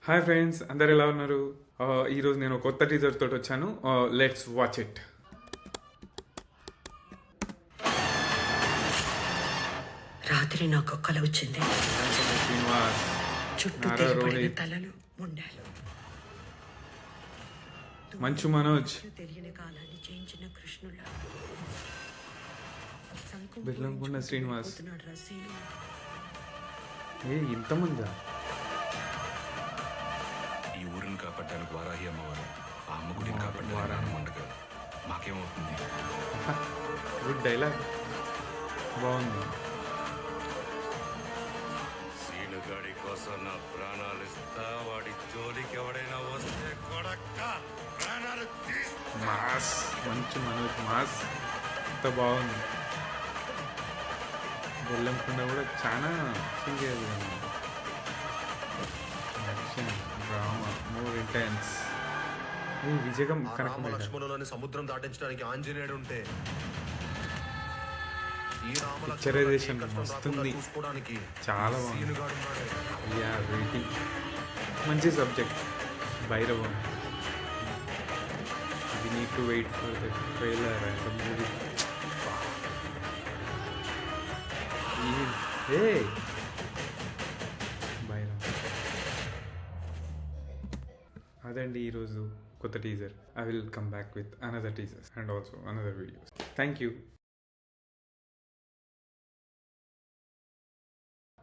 Hi friends, అందరు ఎలా ఉన్నారు? ఈరోజు నేను కొత్త టీజర్ తోటి వచ్చాను. Let's watch it. రాత్రి నాకు కల వచ్చింది. శ్రీనివాస్, చుట్టూ నారా తెగిపడిన రోహిత్, తలలు, ముండాలు. మంచు మనోజ్, తెలియని కాలాన్ని చేయించిన కృష్ణుల బెల్లంకొండ శ్రీనివాస్. రసీను ఇంతమందా? ఈ ఊరిని కాపాడడానికి వారాహి అమ్మవారు, ఆ అమ్మ గుడిని కాపాడడానికి ఉండగా మాకేమవుతుంది? గుడ్ డైలాగ్, బాగుంది. సీనుగాడి కోసం నా ప్రాణాలు ఇస్తా, వాడి జోలికి ఎవడైనా వస్తే కొడక్క ప్రాణాలు మాస్, మంచు మనోజ్ మాస్, ఎంత బాగుంది. బెల్లంకొండ కూడా చాలా serious action drama, more intense. విజయగం కనెక్ట్ లక్ష్మణులని సముద్రం దాటించడానికి ఆంజనేయుడు ఉంటే ఈ పిక్చరైజేషన్ మస్తుంది, చూసుకోవడానికి చాలా బాగుంది. మంచి subject. Bhairavam. We need to wait for the trailer and the movie. Bhairavam. అదండి ఈరోజు కొత్త teaser. I will come back with another teasers and also another videos. Thank you.